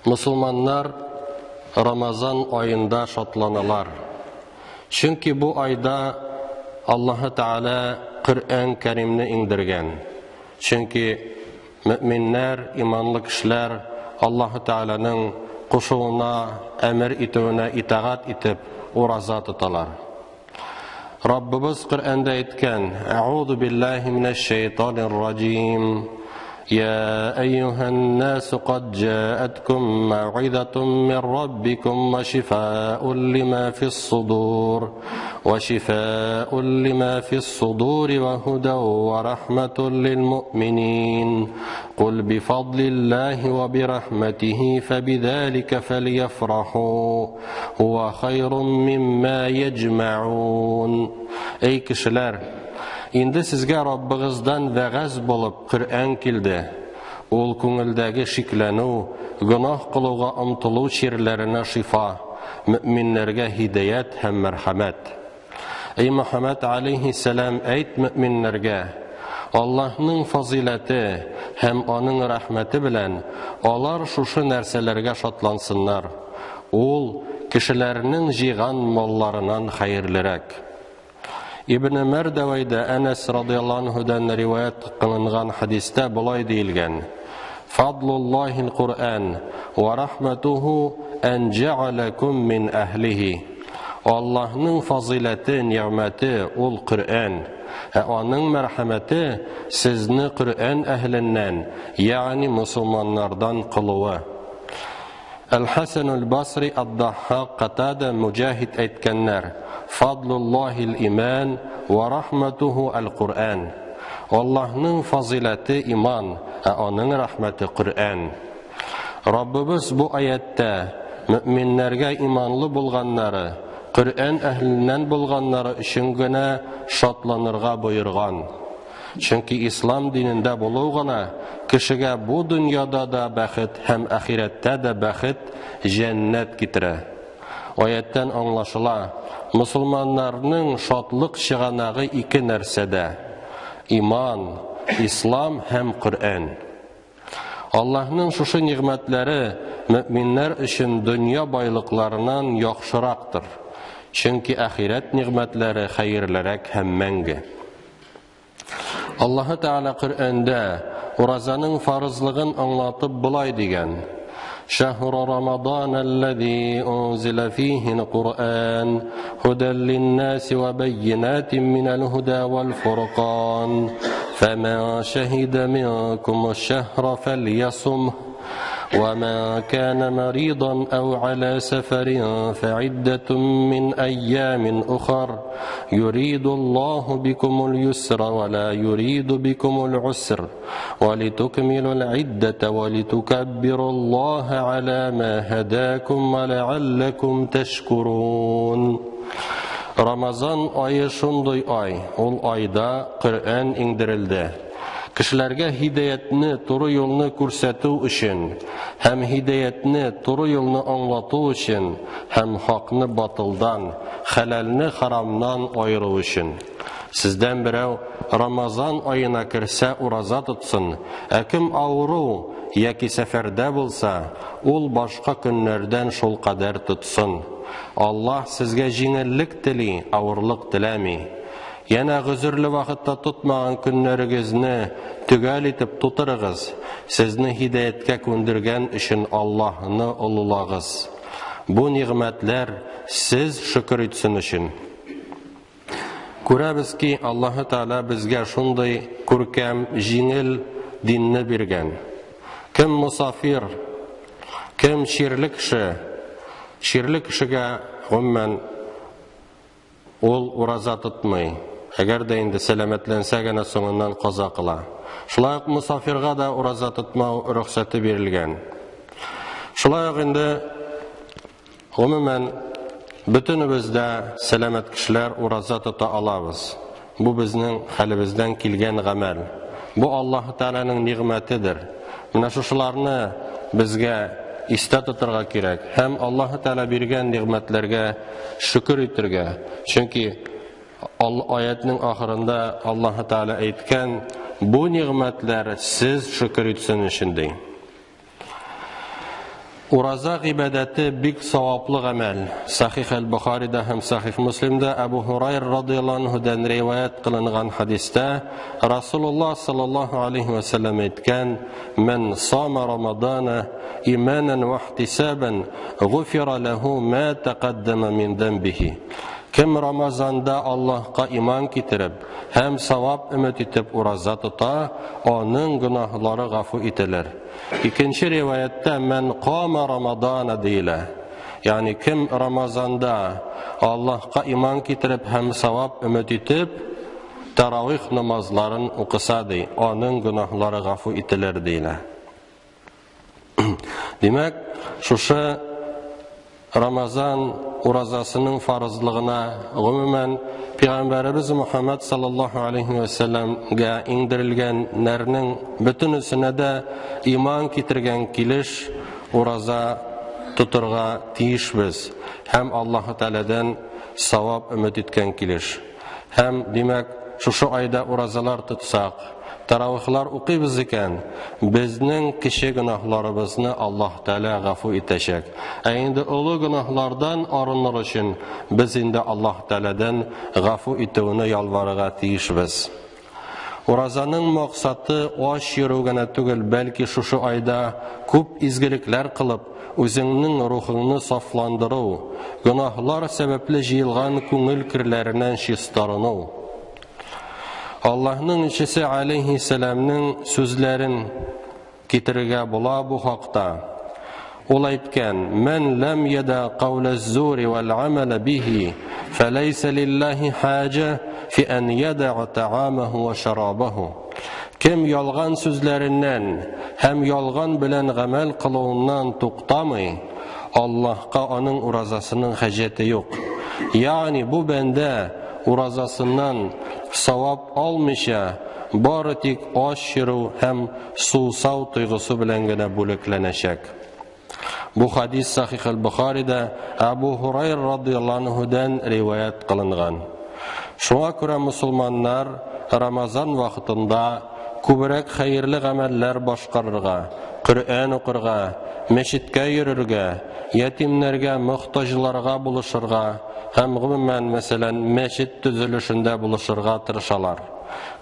Musulmanlar Ramazan ayında şatlanırlar. Çünkü bu ayda Allah Teala Kur'an-ı Kerim'ni indirgen. Çünkü müminler, imanlı kişiler Allah Teala'nın kuşuğuna, emir ituğuna itaat itip uraza tutarlar. Rabbimiz Kur'an'da etken: "Euzu billahi mineşşeytanirracim. Ya eyyuhen nas qad ja'atkum maw'izatun min rabbikum ve şifaa'un lima fi's-sudur ve şifaa'un lima fi's-sudur ve hudan ve rahmetun lil-mu'minin. Kul bi fadlillahi ve bi rahmetihi febizalika felyefrahu huve hayrun mimma yecma'un." Ey kişiler, indi sizge Rabbinizden vəğəz bolup Kur'an kildi. Ol köngüldägi şiklenu, günah kılığa ımtılu şirlerine şifa, müminlerge hidayet hem merhamet. Ey Muhammed aleyhisselam, eyt müminlerge, Allah'ın fazileti hem onun rahmeti bilen olar şuşu nerselerge şatlansınlar. Ol kişilerinin jigan mollarından hayırlırek. İbn Merdevey'de Enes radıyallahu anhu'dan rivayet kılınan hadiste bulay deyilgen: "Fadlullahil Kur'an ve rahmetuhu en ce'alekum min ehlihi." Allah'ın fazileti, nimeti ol Kur'an. Onun merhameti sizni Kur'an ehlinden, yani Müslümanlardan kılığı. El-Hasanul Basri, Ad-Dahhak, Qatada, Mücahid etkenler: "Fadlullahil iman ve rahmetuhu el-Kur'an." Allah'ın fazileti iman, onun rahmeti Kur'an. Rabbimiz bu ayette müminlerge imanlı bulganları, Kur'an ehlinden bulganları için gene şatlanırga buyurgan. Çünkü İslam dininde buluğuna kişiге bu dünyada da bəxit hem ahirette de bəxit, cennet getire. Ayetten anlaşıla, Müslümanların şatlık şıganağı iki nersede: iman, İslam hem Kur'an. Allah'ın şuşu nimetleri müminler için dünya baylıklarından yaxşıraktır. Çünkü ahiret nimetleri hayırlarek hemmenge. Allah Teala Kur'an'da urazanın farzlığın anlatıp bulay degen: "Şehru Ramazanellezî unzile fîhil Kur'an huden linnâsi ve beyinâtin minel huda vel furqan. Femen şehide minkumuş-şehre felyasumhu. وَمَا كَانَ مَرِيضًا أَوْ عَلَى سَفَرٍ فَعِدَّةٌ مِّنْ أَيَّامٍ أُخَرَ يُرِيدُ اللَّهُ بِكُمُ الْيُسْرَ وَلَا يُرِيدُ بِكُمُ الْعُسْرَ وَلِتُكْمِلُوا الْعِدَّةَ وَلِتُكَبِّرُوا اللَّهَ عَلَى مَا هَدَاكُمْ وَلَعَلَّكُمْ تَشْكُرُونَ." Ramazan ayı şunday ay, ol ayda Kur'an indirildi. Kişilerge hidayetini, doğru yolunu көрсету için, hem hidayetini, doğru yolunu anlatу için, hem hakını batıldan, helalini haramdan ayırу için. Sizden birey Ramazan ayına kirse uraza tutsun. Kim ağırı yaki seferde bulsa, ol başka günlerden şol kadar tutsun. Allah sizge jingillik dili, ağırlık dilemi. Yana gızırlı vakitte tutmağın günlerigizni tügel itip tuturğız. Sizni hidayetke kundurgan için Allah'ını ululağız. Bu nimetler siz şükür etsin için. Көрәбез ki Allah Teala bizge şunday көркем, jingil dinni bergen. Kim musafir, kim şirlik kişiге gümmen ol uraza tutmay. Eğer de indi selametlense gene sonundan qaza qıla. Şulayaq musafirga da uraza tutmau ruhsati berilgen. Şulayaq indi umumen bütünübüzde selamet kişiler uraza tuta alabız. Bu bizning halibizden kilgen gamel. Bu Allah Teala'nın nimetidir. Mana şuşularni bizge iste tuturga kerak. Hem Allah Teala bergen nimetlerge şükür etirge. Çünkü ayetinin ahırında Allah Teala aytgan: "Bu nimetler siz şükür etsin için." Ураза гыйбадәте бик саваплы гамәл. Сахих аль-Бухарида һәм Сахих Муслимда Абу Хурайра радhiyallahu anhuдан риваят кылынган хадистә Расулуллаһ саллаллаһу алейхи ва саллям әйткән: "Ман сама Рамадана иманан ва ихтисабан, гуфира лаху ма тaqaddama min dambihi." Кем Рамазанда Аллаһка иман китереп һәм савап өмет итеп ураза тота, аның гөнаһлары гафу ителер. Икенче риваятта "Ман қама Рамадана" дейла. Ягъни кем Рамазанда Аллаһка иман китереп һәм савап өмет итеп таравих намазларын укыса ди, аның гөнаһлары гафу ителер дейла. Димәк, шушы Рамазан уразасының фарызлыгына гомумән Пәйгамбәрбез Мухаммад саллаллаһу алейхи ва салламга иңдерелгәннәрнең бөтенесенә дә иман китергән килеш ураза тотырга тиешбез һәм Аллаһ Тәгаләдән савап өмет иткән килеш. Һәм димәк, шушы айда уразалар тотсак, таравихлар укыйбыз икән, безнең кече гөнаһларыбызны Аллаһ Тәгалә гафу итәчәк. Ә инде олы гөнаһлардан арыныр өчен без инде Аллаһ Тәгаләдән гафу итүне ялварырга тиешбез. Уразаның максаты аш йөрү генә түгел, бәлки шушы айда күп изгелекләр кылып, үзеңнең рухыңны сафландыру, гөнаһлар сәбәпле җыелган күңел кирләреннән чистарыну. Аллаһның илчесе алейхиссаламның сүзләрен китерергә була бу хакта. Ул әйткән: "Мен лам яда каула-зури вал-амала биhi, фалайса лиллаһи хаҗа фи ан яда'a та'амаһу ва шарабаһу." Кем ялган сүзләреннән һәм ялган белән гамәл кылуыннан туктамый, Аллаһка аның уразасының хаҗәте юк. Ягъни бу бәндә уразасыннан савап алмыйча, бары тик аш йөрү һәм сусау тойгысы белән генә бүлекләнәчәк. Бу хадис Сахих аль-Бухарида Абу Хурайра радhiyallahu anhuдан риваят кылынган. Шуңа күрә мусулманнар Рамазан вакытында күбрәк хәерле гамәлләр башкарырга, Коръән укырга, мәчеткә йөрергә, ятимнәргә, мохтаҗларга булышырга һәм гомумән мәсәлән мәчет төзелешендә булышырга тырышалар.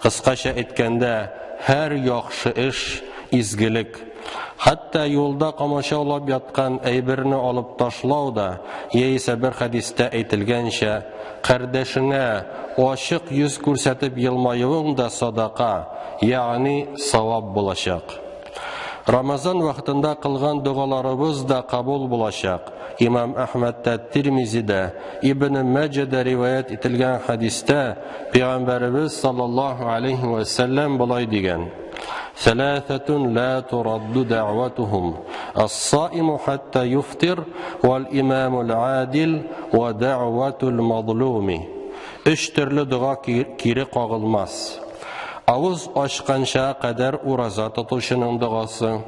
Кыскача әйткәндә, һәр яхшы эш изгелек. Хәтта юлда камашаулап яткан әйберне алып ташлау да, яисә бер хадистә әйтелгәнчә, кардәшеңә ачык йөз күрсәтеп елмаюың да садака, ягъни савап булачак. Рамазан вакытында кылган дугаларыбыз да кабул булачак. Имам Ахмадта, Тирмизидә, Ибн Маҗәдә риваят ителгән хадистә Пәйгамбәрбез саллаллаһу алейхи ва саллям булай дигән: "Саласатун ла турадду дa'watuhum, as-саиму хатта юфтир, вал-имаму al-адил, ва дa'wатул мазлуми." Өч төрле дуга кире кагылмас. Авыз ачканча кадәр ураза тотучының дугасы,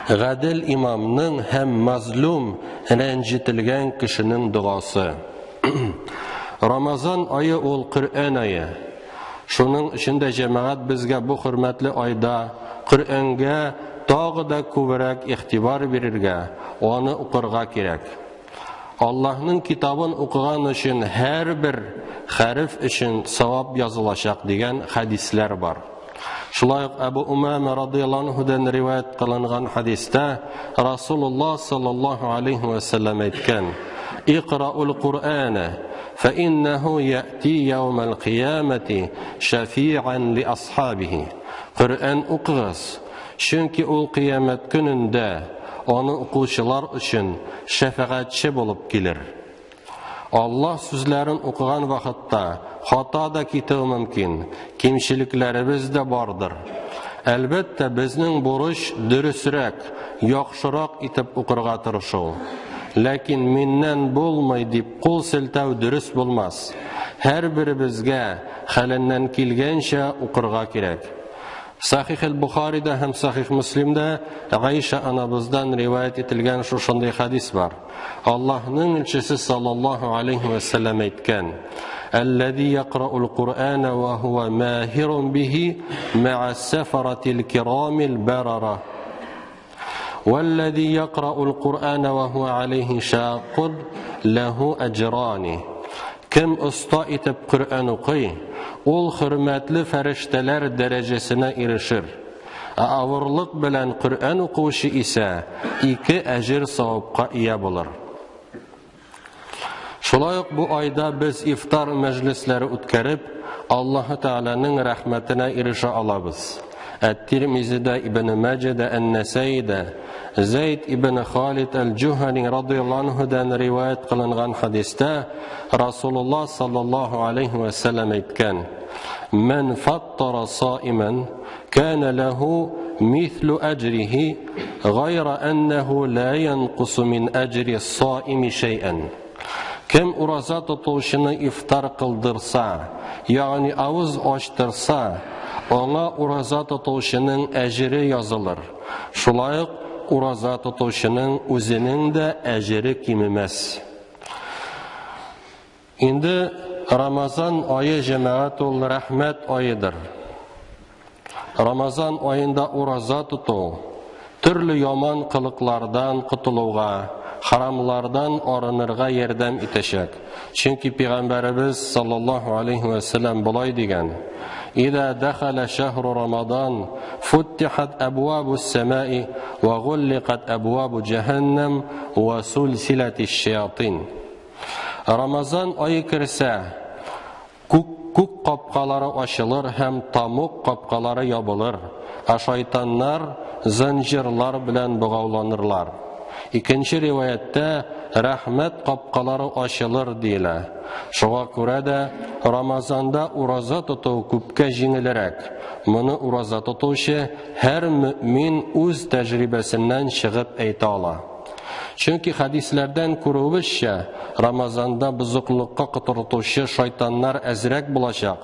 гадел имамның һәм мазлум рәнҗетелгән кешенең дугасы. Рамазан айы ул Коръән айы. Шуның өчен дә җәмәгать безгә бу хөрмәтле айда Коръәнгә тагы да күбрәк игътибар бирергә, аны укырга кирәк. Аллаһның китабын укыган өчен һәрбер хәреф өчен савап язылачак дигән хадисләр бар. Шулай ук Абу Умама радhiyallahu anhuдан риваят кылынган хадистә Расулуллаһ саллаллаһу алейхи ва саллям әйткән: "Иqra'ul Qur'ана, fa innahu ya'ti yawmal qiyamati shafi'an li ashabihi." Qur'an укыгыз, чөнки ул кыямәт көнендә аны укучылар өчен шәфәгатьче булып килер. Аллаһ сүзләрен укыган вакытта хата да китеү мөмкин, кимчелекләребез дә бардыр. Әлбәттә, безнең бурыч дөресрәк, яхшырак итеп укырга тырышу. Ләкин миннән булмый дип кул селтәү дөрес булмас. Һәрберебезгә хәленнән килгәнчә укырга кирәк. Сахих аль-Бухарида һәм Сахих Муслимда Айша анабыздан риваят ителгән шушындый хадис бар. Аллаһның илчесе саллаллаһу алейхи ва саллям әйткән: "Аллази яқрa'ул Qur'ана ва хува маһирун биһи ма'a сафаратил кирамил барара." والذي يقرأ القرآن وهو عليه شاق له أجران. Kim usta etip Kur'an okuy, ol hürmetli ferişteler derecesine erişir. Ağırlık bilen Kur'an okuyuşu ise iki ecir savabqa iya bulur. Şulayık bu ayda biz iftar meclisleri ütkərib, Allah-u Teala'nın rahmetine erişe alabız. At-Tirmizi'de, İbn-i Mace'de, En-Nesai'de, Zeyd ibn Khalid el-Juhani radıyallahu anhu'dan rivayet kılıngan hadiste Resulullah sallallahu aleyhi ve sellem etken: "Men fattara saimen kana lehu mislu ecrihi gayra ennehu la yanqusu min ecri saimi şey'en." Kim urazat tutuşunu iftar kıldırsa, yani ağız açtırsa, ona urazat tutuşunun ecri yazılır. Şulayık urazat tutuşunun özünün de ecri kimimez. Indi Ramazan ayı cemaat-ul rahmet ayıdır. Ramazan ayında urazat tutu, türlü yaman kılıklardan kutuluğa, haramlardan arınırga yardam etecek. Çünkü Peygamberimiz sallallahu aleyhi ve sellem bulay degen: "İza dakhala şehru Ramazan, futtihat abwabus semai ve gulliqat abwabu cehennem ve sulsilatiş şeyatin." Ramazan ayı kirse, kuk kapkaları açılır hem tamuk kapkaları yapılır. Şeytanlar zincirler bilen bağlanırlar. İkinci rivayette rahmet kapkaları açılır diyle. Şoğa göre de Ramazanda uraza tutu küpke jinilerek. Bunu uraza tutuşu her mümin öz tecrübesinden çıkıp eytala. Çünkü hadislerden kuruluşça Ramazanda buzuklukka kıtırtuşu şeytanlar ezrek bulacak.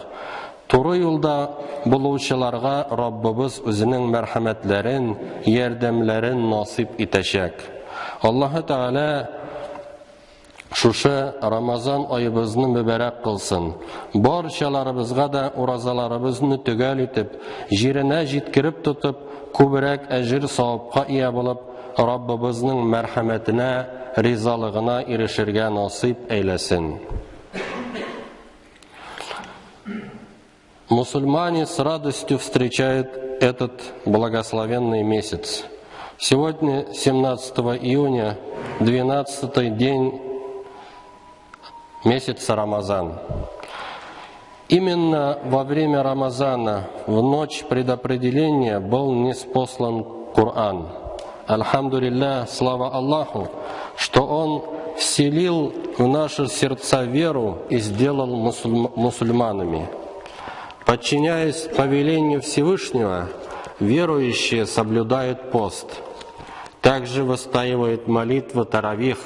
Turu yolda buluşularga Rabbimiz özünün merhametlerin, yardımlerin nasip etecek. Allah-u Teala şuşu Ramazan ayımızını mübarek kılsın. Barşalarımızga da urazalarımızını tügel etip, jirine jitkirip tutup, kübrek ecir savabqa iya bulup, Rabbimizin merhametine, rizalığına erişirge nasip eylesin. Мусульмане с радостью встречают этот благословенный месяц. Сегодня, 17 июня, 12-й день месяца Рамазан. Именно во время Рамазана, в ночь предопределения, был ниспослан Коран. Альхамдулиллах, слава Аллаху, что Он вселил в наши сердца веру и сделал мусульманами. Подчиняясь повелению Всевышнего, верующие соблюдают пост. Также выстаивают молитвы таравих,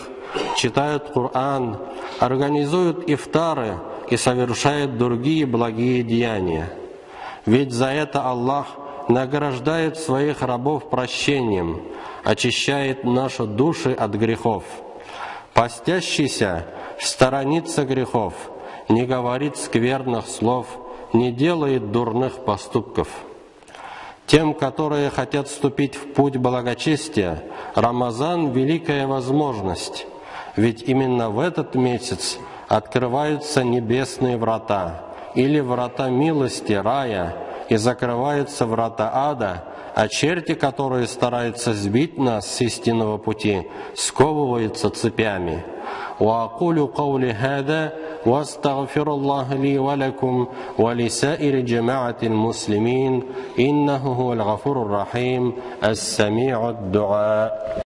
читают Коран, организуют ифтары и совершают другие благие деяния. Ведь за это Аллах награждает своих рабов прощением, очищает наши души от грехов. Постящийся сторонится грехов, не говорит скверных слов, не делает дурных поступков. Тем, которые хотят вступить в путь благочестия, Рамазан – великая возможность, ведь именно в этот месяц открываются небесные врата, или врата милости, рая, и закрываются врата ада, а черти, которые стараются сбить нас с истинного пути, сковываются цепями. وأقول قولي هذا واستغفر الله لي ولكم ولسائر جماعة المسلمين إنه هو الغفور الرحيم السميع الدعاء.